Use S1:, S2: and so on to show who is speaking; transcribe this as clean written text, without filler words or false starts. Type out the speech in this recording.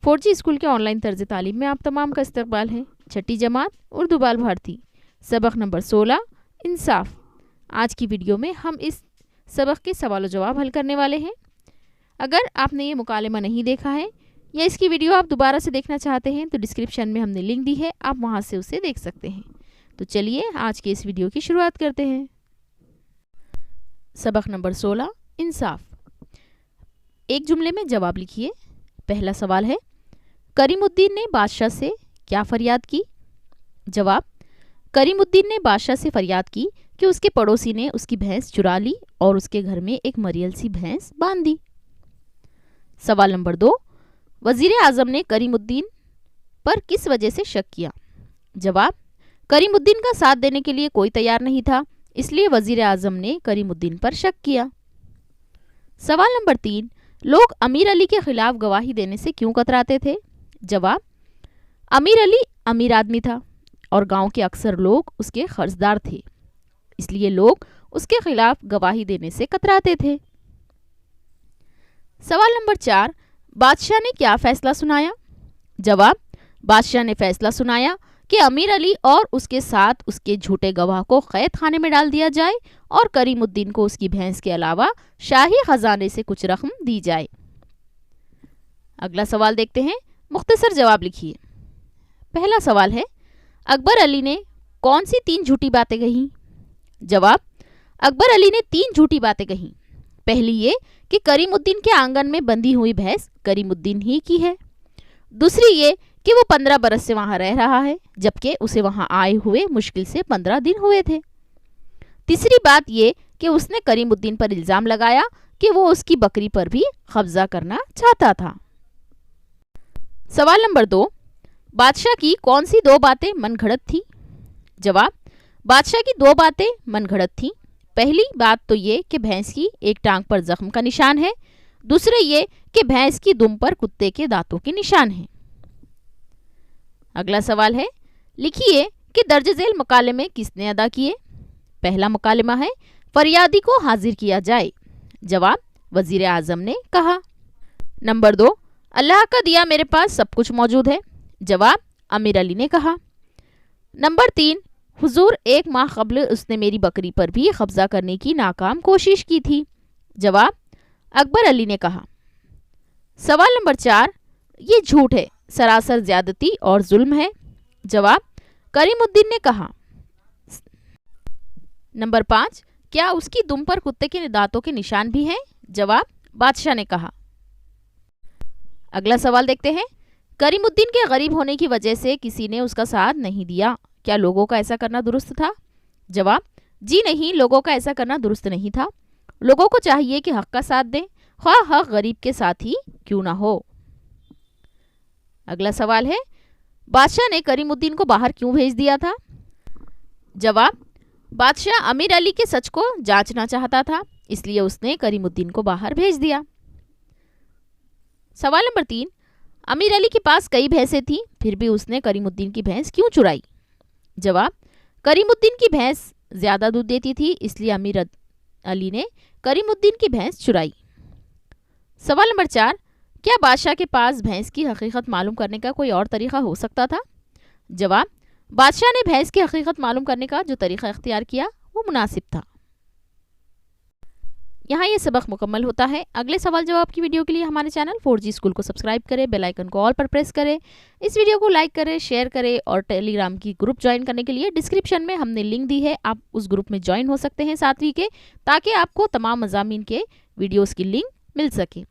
S1: 4G school के online तर्ज तालीम में आप तमाम का इस्तकबाल है। छठी जमात उर्दू बाल भारती सबक नंबर 16 इंसाफ। आज की वीडियो में हम इस सबक के सवाल जवाब हल करने वाले हैं। अगर आपने ये मुकालमा नहीं देखा है या इसकी वीडियो आप दोबारा से देखना चाहते हैं तो डिस्क्रिप्शन में हमने लिंक दी है, आप वहाँ से उसे देख सकते हैं। तो चलिए आज के इस वीडियो की शुरुआत करते हैं। सबक नंबर 16 इंसाफ। एक जुमले में जवाब लिखिए। पहला सवाल है, करीमुद्दीन ने बादशाह से क्या फरियाद की? जवाब, करीमुद्दीन ने बादशाह से फरियाद की कि उसके पड़ोसी ने उसकी भैंस चुरा ली और उसके घर में एक मरियल सी भैंस बांध दी। सवाल नंबर 2, वजीर आजम ने करीमुद्दीन पर किस वजह से शक किया? जवाब, करीमुद्दीन का साथ देने के लिए कोई तैयार नहीं था, इसलिए वजीर आजम ने करीमुद्दीन पर शक किया। सवाल नंबर 3, लोग अमीर अली के खिलाफ गवाही देने से क्यों कतराते थे? जवाब, अमीर अली अमीर आदमी था और गांव के अक्सर लोग उसके कर्जदार थे, इसलिए लोग उसके खिलाफ गवाही देने से कतराते थे। सवाल नंबर 4, बादशाह ने क्या फैसला सुनाया? जवाब, बादशाह ने फैसला सुनाया कि अमीर अली और उसके साथ उसके झूठे गवाह को कैद खाने में डाल दिया जाए और करीमुद्दीन को उसकी भैंस के अलावा शाही खजाने से कुछ रकम दी जाए। अगला सवाल देखते हैं, मुख्तसर जवाब लिखिए। पहला सवाल है, अकबर अली ने कौन सी 3 झूठी बातें कही? जवाब, अकबर अली ने 3 झूठी बातें कही। पहली ये कि करीमुद्दीन के आंगन में बंधी हुई भैंस करीमुद्दीन ही की है। दूसरी ये कि वो 15 बरस से वहां रह रहा है, जबकि उसे वहां आए हुए मुश्किल से 15 दिन हुए थे। तीसरी बात ये कि उसने करीमुद्दीन पर इल्जाम लगाया कि वो उसकी बकरी पर भी कब्जा करना चाहता था। सवाल नंबर 2, बादशाह की कौन सी 2 बातें मनगढ़ंत थी? जवाब, बादशाह की 2 बातें मनगढ़ंत थी। पहली बात तो ये कि भैंस की एक टांग पर जख्म का निशान है, दूसरे ये कि भैंस की दुम पर कुत्ते के दांतों के निशान हैं। अगला सवाल है, लिखिए कि दर्ज झेल मुकालमे किसने अदा किए? पहला मुकालमा है, फरियादी को हाजिर किया जाए। जवाब, वजीर आजम ने कहा। नंबर 2, अल्लाह का दिया मेरे पास सब कुछ मौजूद है। जवाब, अमीर अली ने कहा। नंबर 3, हुजूर 1 माह कबल उसने मेरी बकरी पर भी कब्जा करने की नाकाम कोशिश की थी। जवाब, अकबर अली ने कहा। सवाल नंबर 4, ये झूठ है, सरासर ज्यादती और जुल्म है। जवाब, करीमुद्दीन ने कहा। नंबर 5, क्या उसकी दुम पर कुत्ते के दांतों के निशान भी हैं? जवाब, बादशाह ने कहा। अगला सवाल देखते हैं, करीमुद्दीन के गरीब होने की वजह से किसी ने उसका साथ नहीं दिया, क्या लोगों का ऐसा करना दुरुस्त था? जवाब, जी नहीं, लोगों का ऐसा करना दुरुस्त नहीं था। लोगों को चाहिए कि हक का साथ दें, ख्वाह हक गरीब के साथ ही क्यों ना हो। अगला सवाल है, बादशाह ने करीमुद्दीन को बाहर क्यों भेज दिया था? जवाब, बादशाह अमीर अली के सच को जांचना चाहता था, इसलिए उसने करीमुद्दीन को बाहर भेज दिया। सवाल नंबर 3, अमीर अली के पास कई भैंसें थीं, फिर भी उसने करीमुद्दीन की भैंस क्यों चुराई? जवाब, करीमुद्दीन की भैंस ज्यादा दूध देती थी, इसलिए अमीर अली ने करीमुद्दीन की भैंस चुराई। सवाल नंबर 4, क्या बादशाह के पास भैंस की हकीकत मालूम करने का कोई और तरीका हो सकता था? जवाब, बादशाह ने भैंस की हकीकत मालूम करने का जो तरीका इख्तियार किया वो मुनासिब था। यहाँ ये सबक मुकम्मल होता है। अगले सवाल जवाब की वीडियो के लिए हमारे चैनल 4G स्कूल को सब्सक्राइब करें, बेल आइकन को ऑल पर प्रेस करें, इस वीडियो को लाइक करें, शेयर करें और टेलीग्राम की ग्रुप ज्वाइन करने के लिए डिस्क्रिप्शन में हमने लिंक दी है, आप उस ग्रुप में ज्वाइन हो सकते हैं 7वीं के, ताकि आपको तमाम मज़ामीन के वीडियोज़ की लिंक मिल सके।